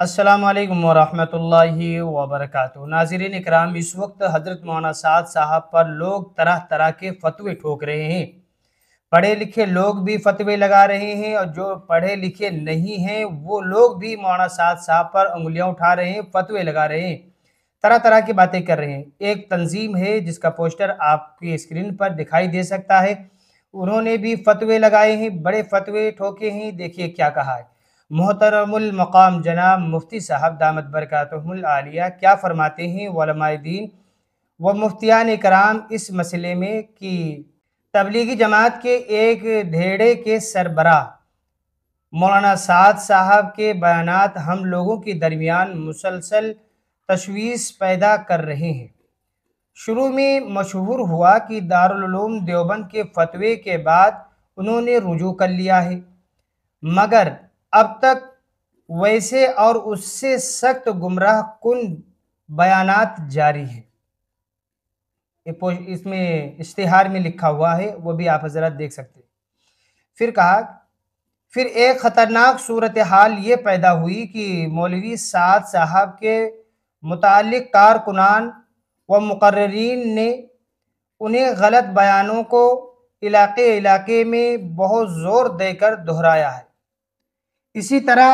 السلام علیکم ورحمۃ اللہ وبرکاتہ۔ ناظرین اکرام، اس وقت حضرت مولانا سعد صاحب پر لوگ طرح طرح کے فتوے ٹھوک رہے ہیں۔ پڑھے لکھے لوگ بھی فتوے لگا رہے ہیں، اور جو پڑھے لکھے نہیں ہیں وہ لوگ بھی مولانا سعد صاحب پر انگلیاں اٹھا رہے ہیں، فتوے لگا رہے ہیں، طرح طرح کی باتیں کر رہے ہیں۔ ایک تنظیم ہے جس کا پوسٹر آپ کی اسکرین پر دکھائی دے سکتا ہے، انہوں نے بھی فتوے لگائے ہیں، بڑے فتوے ٹھوکے ہیں۔ دیکھیے کیا کہا ہے محترم المقام جناب مفتی صاحب دامت برکاتہم العالیہ کیا فرماتے ہیں۔ علماء دین و مفتیان کرام اس مسئلے میں کہ تبلیغی جماعت کے ایک دھیڑے کے سربراہ مولانا سعد صاحب کے بیانات ہم لوگوں کے درمیان مسلسل تشویش پیدا کر رہے ہیں۔ شروع میں مشہور ہوا کہ دارالعلوم دیوبند کے فتوے کے بعد انہوں نے رجوع کر لیا ہے، مگر اب تک ویسے اور اس سے سخت گمراہ کن بیانات جاری ہیں۔ اس میں اشتہار میں لکھا ہوا ہے، وہ بھی آپ حضرات دیکھ سکتے ہیں۔ پھر کہا، پھر ایک خطرناک صورتحال یہ پیدا ہوئی کہ مولوی سعد صاحب کے متعلق کارکنان و مقررین نے انہیں غلط بیانوں کو علاقے علاقے میں بہت زور دے کر دہرایا ہے۔ اسی طرح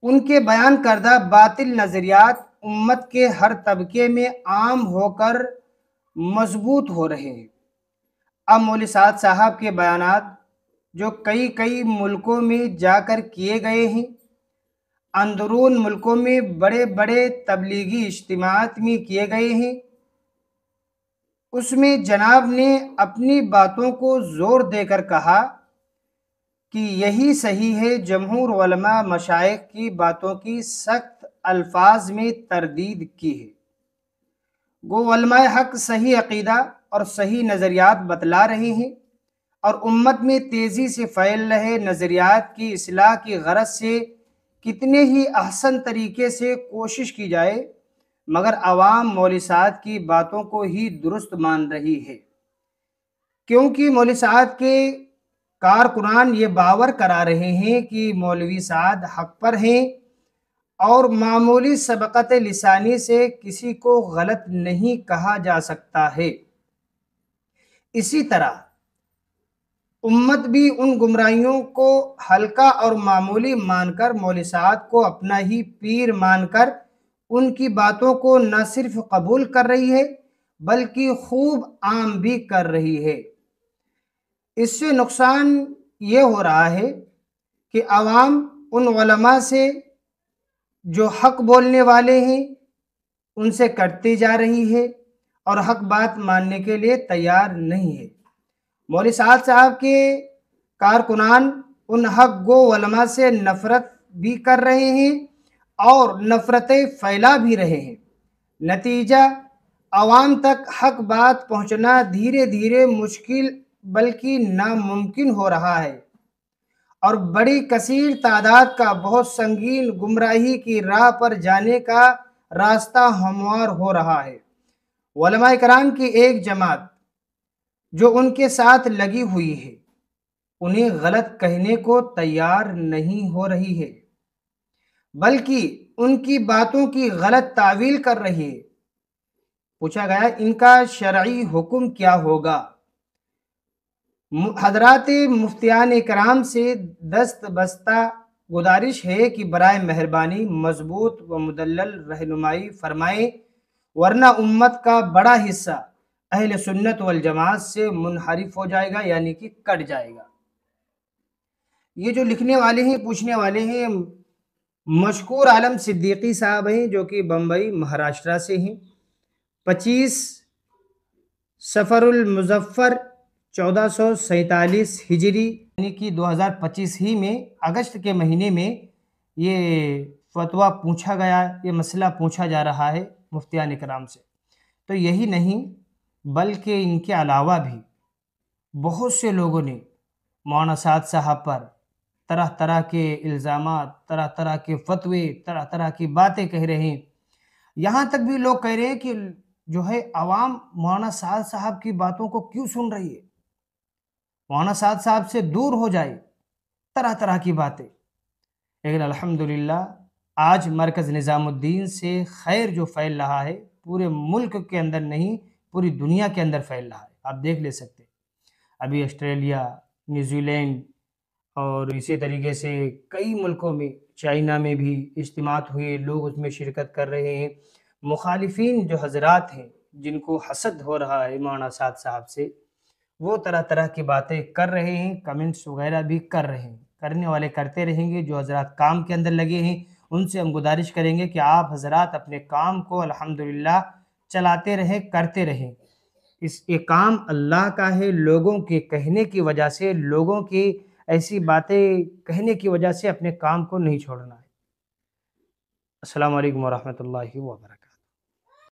ان کے بیان کردہ باطل نظریات امت کے ہر طبقے میں عام ہو کر مضبوط ہو رہے ہیں۔ اب مولوی سعد صاحب کے بیانات جو کئی ملکوں میں جا کر کیے گئے ہیں، اندرون ملکوں میں بڑے بڑے تبلیغی اجتماعات میں کیے گئے ہیں، اس میں جناب نے اپنی باتوں کو زور دے کر کہا کہ یہی صحیح ہے۔ جمہور علماء مشائخ کی باتوں کی سخت الفاظ میں تردید کی ہے۔ گو علماء حق صحیح عقیدہ اور صحیح نظریات بتلا رہے ہیں، اور امت میں تیزی سے پھیل رہے نظریات کی اصلاح کی غرض سے کتنے ہی احسن طریقے سے کوشش کی جائے، مگر عوام مولوی سعد کی باتوں کو ہی درست مان رہی ہے، کیونکہ مولوی سعد کے کارکنان یہ باور کرا رہے ہیں کہ مولوی سعد حق پر ہیں، اور معمولی سبقت لسانی سے کسی کو غلط نہیں کہا جا سکتا ہے۔ اسی طرح امت بھی ان گمراہیوں کو ہلکا اور معمولی مان کر مولوی سعد کو اپنا ہی پیر مان کر ان کی باتوں کو نہ صرف قبول کر رہی ہے بلکہ خوب عام بھی کر رہی ہے۔ اس سے نقصان یہ ہو رہا ہے کہ عوام ان علماء سے جو حق بولنے والے ہیں ان سے کٹتی جا رہی ہے اور حق بات ماننے کے لیے تیار نہیں ہے۔ مولوی سعد صاحب کے کارکنان ان حق گو علماء سے نفرت بھی کر رہے ہیں اور نفرتیں پھیلا بھی رہے ہیں۔ نتیجہ عوام تک حق بات پہنچنا دھیرے دھیرے مشکل بلکہ ناممکن ہو رہا ہے، اور بڑی کثیر تعداد کا بہت سنگین گمراہی کی راہ پر جانے کا راستہ ہموار ہو رہا ہے۔ علماء کرام کی ایک جماعت جو ان کے ساتھ لگی ہوئی ہے انہیں غلط کہنے کو تیار نہیں ہو رہی ہے، بلکہ ان کی باتوں کی غلط تعویل کر رہی ہے۔ پوچھا گیا ان کا شرعی حکم کیا ہوگا؟ حضرات مفتیان کرام سے دست بستہ گزارش ہے کہ برائے مہربانی مضبوط و مدلل رہنمائی فرمائیں، ورنہ امت کا بڑا حصہ اہل سنت والجماعت سے منحرف ہو جائے گا، یعنی کہ کٹ جائے گا۔ یہ جو لکھنے والے ہیں، پوچھنے والے ہیں، مشکور عالم صدیقی صاحب ہیں جو کہ بمبئی مہاراشٹرا سے ہیں۔ 25 صفر المظفر 1447 ہجری یعنی کہ 2025 ہی میں اگست کے مہینے میں یہ فتویٰ پوچھا گیا، یہ مسئلہ پوچھا جا رہا ہے مفتیان کرام سے۔ تو یہی نہیں بلکہ ان کے علاوہ بھی بہت سے لوگوں نے مولانا سعد صاحب پر طرح طرح کے الزامات، طرح طرح کے فتوے، طرح طرح کی باتیں کہہ رہے ہیں۔ یہاں تک بھی لوگ کہہ رہے ہیں کہ جو ہے عوام مولانا سعد صاحب کی باتوں کو کیوں سن رہی ہے، مولانا سعد صاحب سے دور ہو جائے، طرح طرح کی باتیں۔ لیکن الحمدللہ آج مرکز نظام الدین سے خیر جو پھیل رہا ہے پورے ملک کے اندر نہیں پوری دنیا کے اندر پھیل رہا ہے، آپ دیکھ لے سکتے ہیں۔ ابھی آسٹریلیا، نیوزی لینڈ اور اسی طریقے سے کئی ملکوں میں، چائنا میں بھی اجتماعات ہوئے، لوگ اس میں شرکت کر رہے ہیں۔ مخالفین جو حضرات ہیں جن کو حسد ہو رہا ہے مولانا اسد صاحب سے، وہ طرح طرح کی باتیں کر رہے ہیں، کمنٹس وغیرہ بھی کر رہے ہیں، کرنے والے کرتے رہیں گے۔ جو حضرات کام کے اندر لگے ہیں ان سے ہم گزارش کریں گے کہ آپ حضرات اپنے کام کو الحمدللہ چلاتے رہیں، کرتے رہیں۔ یہ کام اللہ کا ہے، لوگوں کے کہنے کی وجہ سے، لوگوں کی ایسی باتیں کہنے کی وجہ سے اپنے کام کو نہیں چھوڑنا ہے۔ السلام علیکم ورحمۃ اللہ وبرکاتہ۔